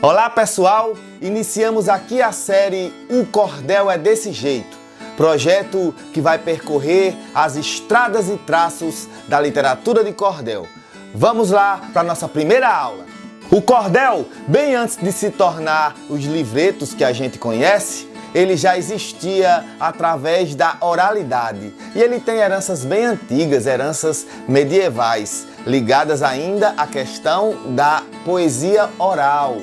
Olá pessoal, iniciamos aqui a série O Cordel é Desse Jeito, projeto que vai percorrer as estradas e traços da literatura de cordel. Vamos lá para a nossa primeira aula. O cordel, bem antes de se tornar os livretos que a gente conhece, ele já existia através da oralidade e ele tem heranças bem antigas, heranças medievais, ligadas ainda à questão da poesia oral.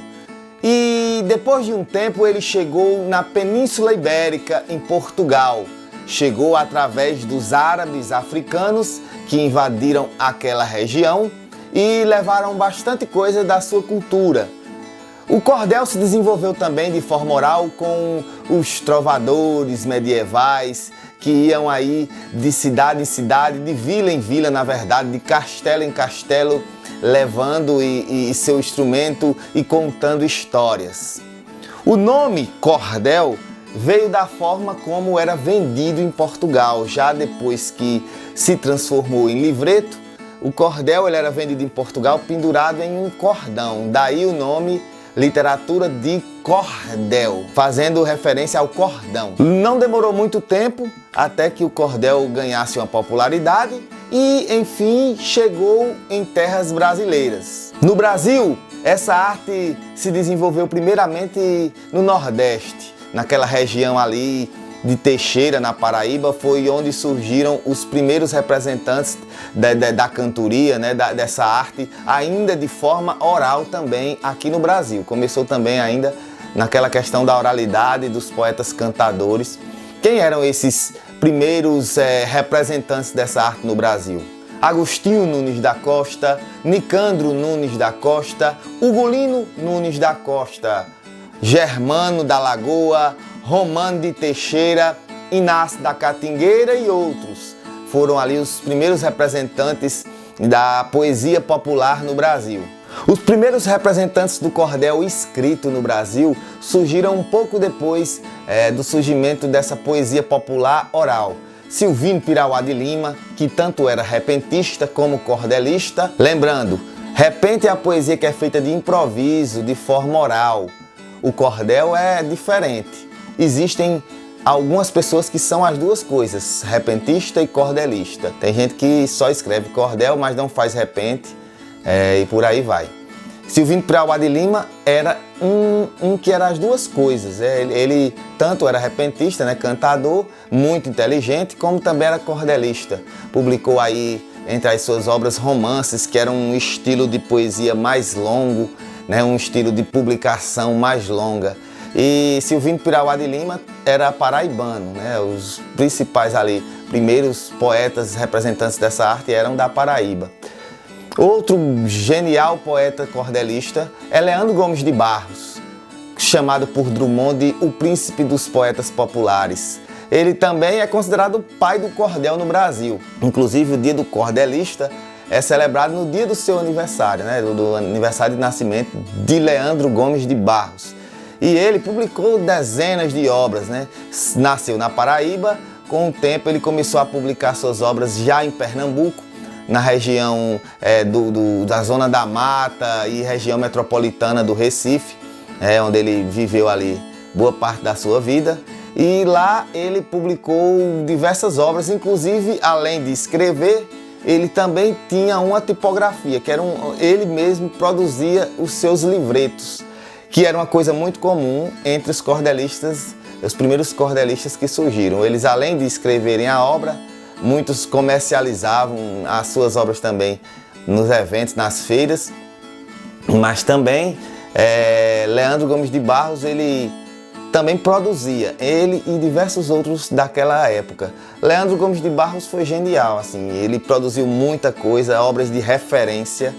E depois de um tempo ele chegou na Península Ibérica, em Portugal. Chegou através dos árabes africanos que invadiram aquela região e levaram bastante coisa da sua cultura. O cordel se desenvolveu também de forma oral com os trovadores medievais que iam aí de cidade em cidade, de vila em vila, na verdade, de castelo em castelo, levando seu instrumento e contando histórias. O nome cordel veio da forma como era vendido em Portugal. Já depois que se transformou em livreto, o cordel ele era vendido em Portugal pendurado em um cordão. Daí o nome literatura de cordel, fazendo referência ao cordão. Não demorou muito tempo até que o cordel ganhasse uma popularidade e, enfim, chegou em terras brasileiras. No Brasil, essa arte se desenvolveu primeiramente no Nordeste, naquela região ali de Teixeira, na Paraíba, foi onde surgiram os primeiros representantes da cantoria, né, dessa arte, ainda de forma oral também aqui no Brasil. Começou também ainda naquela questão da oralidade dos poetas cantadores. Quem eram esses primeiros representantes dessa arte no Brasil? Agostinho Nunes da Costa, Nicandro Nunes da Costa, Ugolino Nunes da Costa, Germano da Lagoa, Romano de Teixeira, Inácio da Catingueira e outros. Foram ali os primeiros representantes da poesia popular no Brasil. Os primeiros representantes do cordel escrito no Brasil surgiram um pouco depois do surgimento dessa poesia popular oral. Silvino Pirauá de Lima, que tanto era repentista como cordelista. Lembrando, repente é a poesia que é feita de improviso, de forma oral. O cordel é diferente. Existem algumas pessoas que são as duas coisas, repentista e cordelista. Tem gente que só escreve cordel, mas não faz repente, e por aí vai. Silvino Pirauá de Lima era um que era as duas coisas. Ele tanto era repentista, né, cantador, muito inteligente, como também era cordelista. Publicou aí, entre as suas obras, romances, que eram um estilo de poesia mais longo, né, um estilo de publicação mais longa. E Silvino Pirauá de Lima era paraibano, né? Os principais ali, primeiros poetas representantes dessa arte eram da Paraíba. Outro genial poeta cordelista é Leandro Gomes de Barros, chamado por Drummond de o príncipe dos poetas populares. Ele também é considerado o pai do cordel no Brasil. Inclusive o dia do cordelista é celebrado no dia do seu aniversário, né? Do aniversário de nascimento de Leandro Gomes de Barros. E ele publicou dezenas de obras, né? Nasceu na Paraíba, com o tempo ele começou a publicar suas obras já em Pernambuco, na região da Zona da Mata e região metropolitana do Recife, onde ele viveu ali boa parte da sua vida. E lá ele publicou diversas obras, inclusive, além de escrever, ele também tinha uma tipografia, que era ele mesmo produzia os seus livretos, que era uma coisa muito comum entre os cordelistas, os primeiros cordelistas que surgiram. Eles, além de escreverem a obra, muitos comercializavam as suas obras também nos eventos, nas feiras, mas também Leandro Gomes de Barros, ele também produzia, ele e diversos outros daquela época. Leandro Gomes de Barros foi genial, assim, ele produziu muita coisa, obras de referência,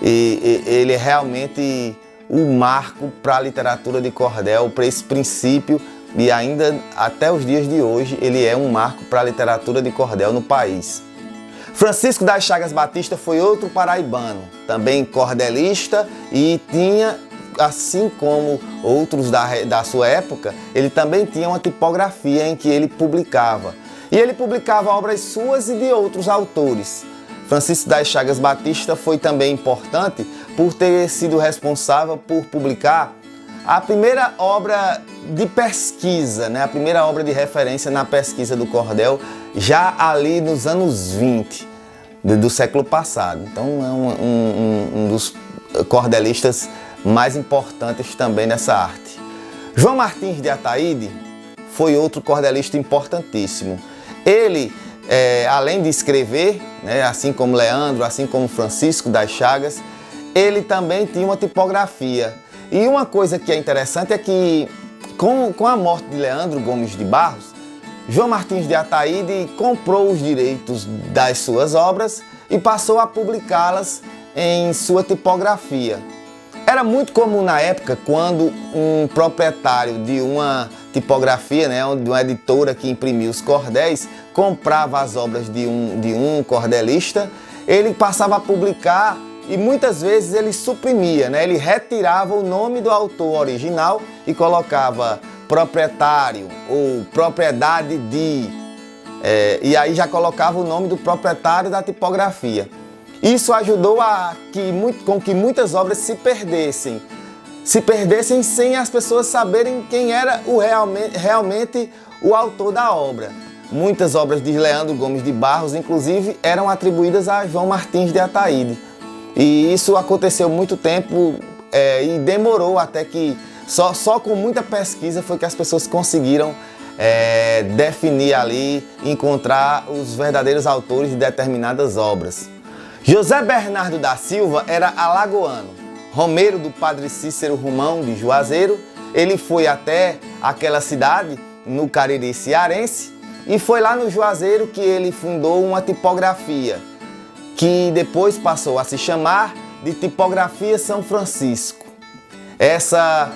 e ele é realmente um marco para a literatura de cordel, para esse princípio, e ainda até os dias de hoje ele é um marco para a literatura de cordel no país. Francisco das Chagas Batista foi outro paraibano, também cordelista, e tinha, assim como outros da sua época, ele também tinha uma tipografia em que ele publicava. E ele publicava obras suas e de outros autores. Francisco das Chagas Batista foi também importante por ter sido responsável por publicar a primeira obra de pesquisa, né? A primeira obra de referência na pesquisa do cordel, já ali nos anos 20 do século passado. Então é um dos cordelistas mais importantes também nessa arte. João Martins de Ataíde foi outro cordelista importantíssimo. Ele, além de escrever, né, assim como Leandro, assim como Francisco das Chagas, ele também tinha uma tipografia. E uma coisa que é interessante é que, com a morte de Leandro Gomes de Barros, João Martins de Ataíde comprou os direitos das suas obras e passou a publicá-las em sua tipografia. Era muito comum na época, quando um proprietário de uma tipografia, né, de uma editora que imprimia os cordéis, comprava as obras de um cordelista, ele passava a publicar e muitas vezes ele suprimia, né, ele retirava o nome do autor original e colocava proprietário ou propriedade de, e aí já colocava o nome do proprietário da tipografia. Isso ajudou com que muitas obras se perdessem sem as pessoas saberem quem era realmente o autor da obra. Muitas obras de Leandro Gomes de Barros, inclusive, eram atribuídas a João Martins de Ataíde. E isso aconteceu muito tempo e demorou até que, só com muita pesquisa, foi que as pessoas conseguiram definir ali, encontrar os verdadeiros autores de determinadas obras. José Bernardo da Silva era alagoano, romeiro do padre Cícero Romão de Juazeiro. Ele foi até aquela cidade, no Cariri cearense, e foi lá no Juazeiro que ele fundou uma tipografia, que depois passou a se chamar de Tipografia São Francisco. Essa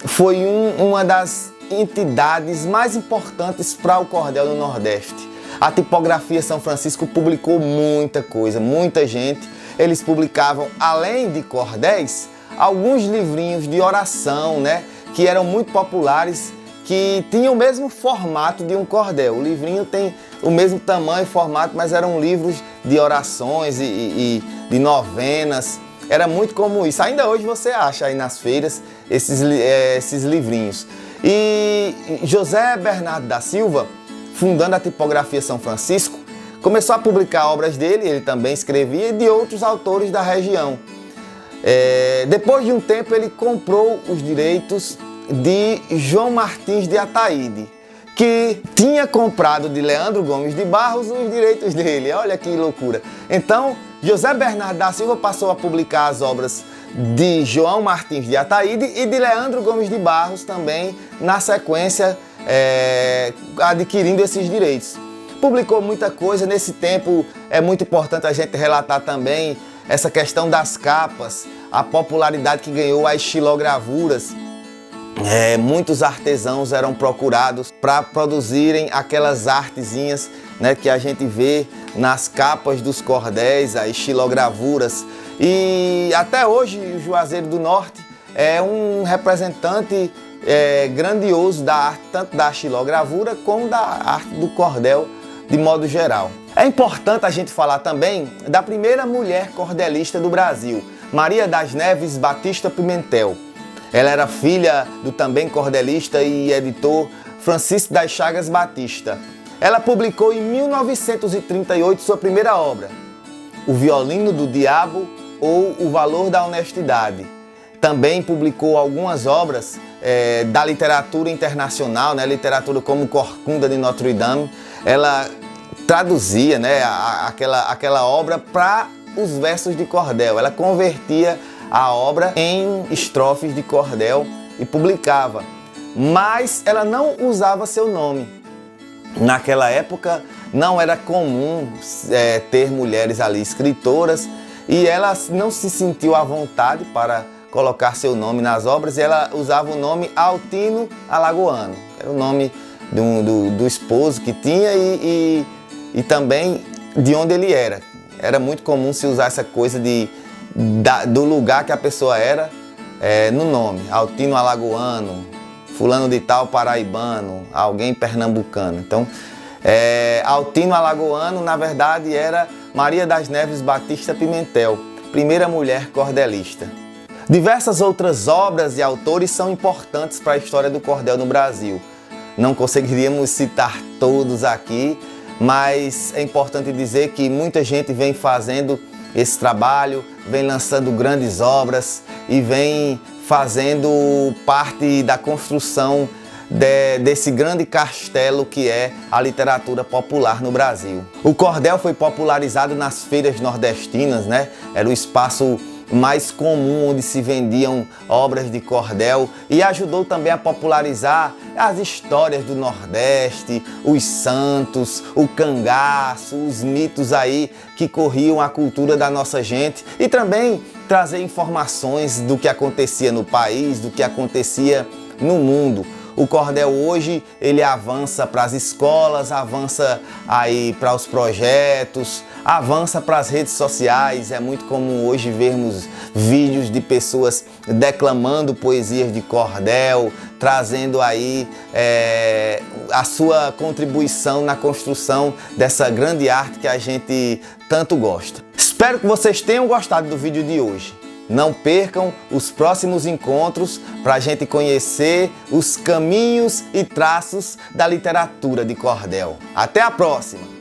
foi uma das entidades mais importantes para o cordel no Nordeste. A Tipografia São Francisco publicou muita coisa, muita gente. Eles publicavam, além de cordéis, alguns livrinhos de oração, né, que eram muito populares, que tinham o mesmo formato de um cordel. O livrinho tem o mesmo tamanho e formato, mas eram livros de orações e de novenas. Era muito comum isso. Ainda hoje você acha aí nas feiras esses livrinhos. E José Bernardo da Silva, fundando a Tipografia São Francisco, começou a publicar obras dele, ele também escrevia, e de outros autores da região. Depois de um tempo, ele comprou os direitos de João Martins de Ataíde, que tinha comprado de Leandro Gomes de Barros os direitos dele. Olha que loucura! Então, José Bernardo da Silva passou a publicar as obras de João Martins de Ataíde e de Leandro Gomes de Barros também, na sequência, adquirindo esses direitos. Publicou muita coisa. Nesse tempo é muito importante a gente relatar também essa questão das capas, a popularidade que ganhou as xilogravuras. Muitos artesãos eram procurados para produzirem aquelas artezinhas, né, que a gente vê nas capas dos cordéis, as xilogravuras. E até hoje o Juazeiro do Norte é um representante grandioso da arte, tanto da xilogravura como da arte do cordel de modo geral. É importante a gente falar também da primeira mulher cordelista do Brasil, Maria das Neves Batista Pimentel. Ela era filha do também cordelista e editor Francisco das Chagas Batista. Ela publicou em 1938 sua primeira obra, O Violino do Diabo ou O Valor da Honestidade. Também publicou algumas obras da literatura internacional, né, literatura como Corcunda de Notre Dame. Ela traduzia, né, aquela obra para os versos de cordel. Ela convertia a obra em estrofes de cordel e publicava. Mas ela não usava seu nome. Naquela época não era comum ter mulheres ali escritoras, e ela não se sentiu à vontade para colocar seu nome nas obras, e ela usava o nome Altino Alagoano. Era o nome do esposo que tinha e também de onde ele era. Era muito comum se usar essa coisa do lugar que a pessoa era no nome. Altino Alagoano, fulano de tal paraibano, alguém pernambucano. Então, Altino Alagoano, na verdade, era Maria das Neves Batista Pimentel, primeira mulher cordelista. Diversas outras obras e autores são importantes para a história do cordel no Brasil. Não conseguiríamos citar todos aqui, mas é importante dizer que muita gente vem fazendo esse trabalho, vem lançando grandes obras e vem fazendo parte da construção desse grande castelo que é a literatura popular no Brasil. O cordel foi popularizado nas feiras nordestinas, né? Era o espaço mais comum onde se vendiam obras de cordel e ajudou também a popularizar as histórias do Nordeste, os santos, o cangaço, os mitos aí que corriam a cultura da nossa gente e também trazer informações do que acontecia no país, do que acontecia no mundo. O cordel hoje, ele avança para as escolas, avança aí para os projetos, avança para as redes sociais. É muito comum hoje vermos vídeos de pessoas declamando poesias de cordel, trazendo aí a sua contribuição na construção dessa grande arte que a gente tanto gosta. Espero que vocês tenham gostado do vídeo de hoje. Não percam os próximos encontros para a gente conhecer os caminhos e traços da literatura de cordel. Até a próxima!